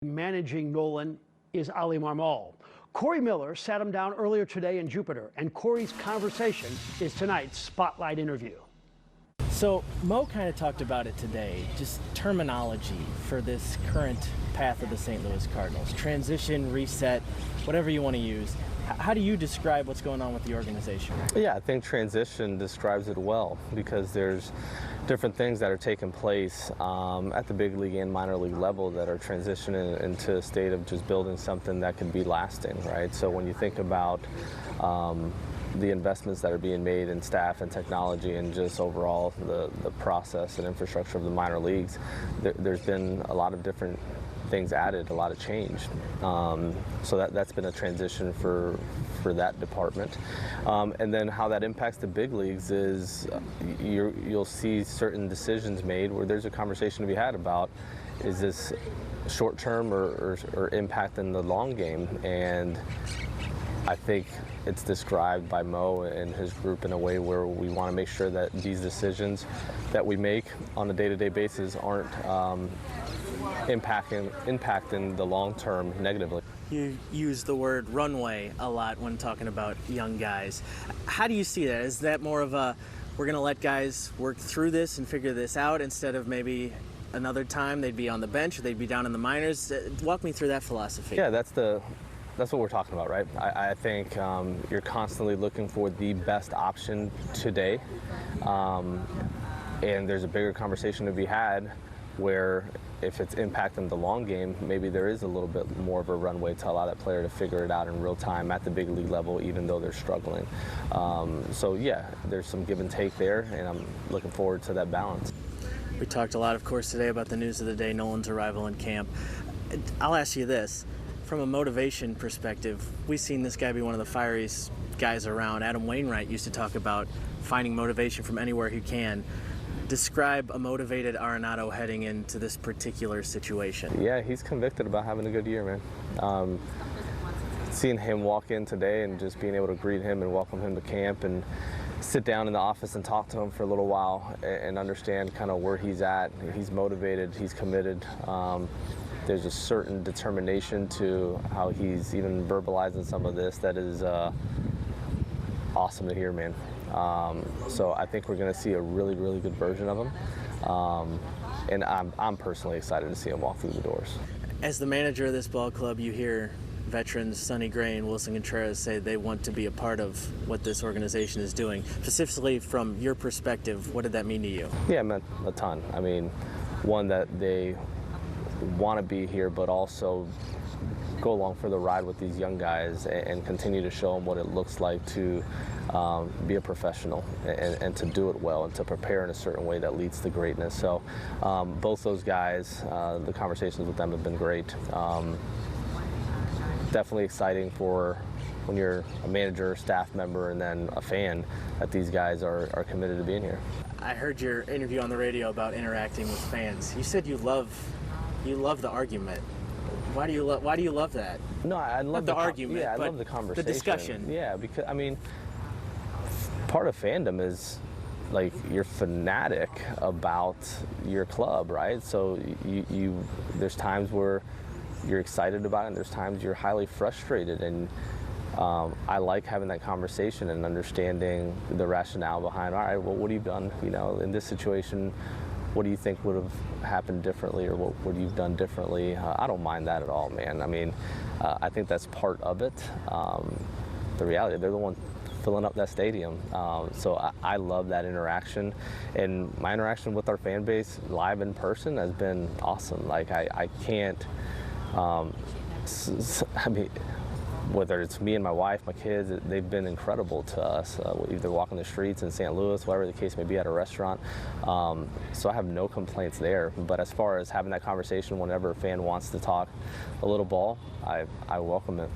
Managing Nolan is Oliver Marmol. Corey Miller sat him down earlier today in Jupiter, and Corey's conversation is tonight's spotlight interview. So Mo kind of talked about it today, just terminology for this current path of the St. Louis Cardinals. Transition, reset, whatever you want to use. How do you describe what's going on with the organization? Yeah, I think transition describes it well because there's different things that are taking place at the big league and minor league level that are transitioning into a state of just building something that can be lasting, right? So when you think about the investments that are being made in staff and technology and just overall the process and infrastructure of the minor leagues, there's been a lot of different things added, a lot of change. So that's been a transition for that department. And then how that impacts the big leagues is you'll see certain decisions made where there's a conversation to be had about, is this short term or impact in the long game? And I think it's described by Mo and his group in a way where we want to make sure that these decisions that we make on a day-to-day basis aren't impacting the long term negatively. You use the word runway a lot when talking about young guys. How do you see that? Is that more of a, we're going to let guys work through this and figure this out instead of maybe another time they'd be on the bench or they'd be down in the minors? Walk me through that philosophy. Yeah, that's what we're talking about, right? I think you're constantly looking for the best option today, and there's a bigger conversation to be had where if it's impacting the long game, maybe there is a little bit more of a runway to allow that player to figure it out in real time at the big league level, even though they're struggling. So yeah, there's some give and take there, and I'm looking forward to that balance. We talked a lot, of course, today about the news of the day, Nolan's arrival in camp. I'll ask you this. From a motivation perspective, we've seen this guy be one of the fieriest guys around. Adam Wainwright used to talk about finding motivation from anywhere he can. Describe a motivated Arenado heading into this particular situation. Yeah, he's convicted about having a good year, man. Seeing him walk in today and just being able to greet him and welcome him to camp and sit down in the office and talk to him for a little while and understand kind of where he's at. He's motivated, he's committed. There's a certain determination to how he's even verbalizing some of this that is awesome to hear, man. So I think we're going to see a really, really good version of him. And I'm personally excited to see him walk through the doors. As the manager of this ball club, you hear veterans Sonny Gray and Wilson Contreras say they want to be a part of what this organization is doing. Specifically from your perspective, what did that mean to you? Yeah, it meant a ton. I mean, one, that they want to be here, but also go along for the ride with these young guys and continue to show them what it looks like to be a professional and to do it well and to prepare in a certain way that leads to greatness. So both those guys, the conversations with them have been great. Definitely exciting for when you're a manager, staff member, and then a fan, that these guys are committed to being here. I heard your interview on the radio about interacting with fans. You said you love the argument. Why do you love that? No, I love the argument. Yeah, I love the conversation. The discussion. Yeah, because I mean, part of fandom is like you're fanatic about your club, right? So there's times where you're excited about it, and there's times you're highly frustrated, and I like having that conversation and understanding the rationale behind, all right, well, what have you done, in this situation? What do you think would have happened differently, or what would you have done differently? I don't mind that at all, man. I mean, I think that's part of it. The reality, they're the one filling up that stadium. So I love that interaction. And my interaction with our fan base live in person has been awesome. Like, I can't, I mean, whether it's me and my wife, my kids, they've been incredible to us, either walking the streets in St. Louis, whatever the case may be, at a restaurant. So I have no complaints there. But as far as having that conversation whenever a fan wants to talk a little ball, I welcome it.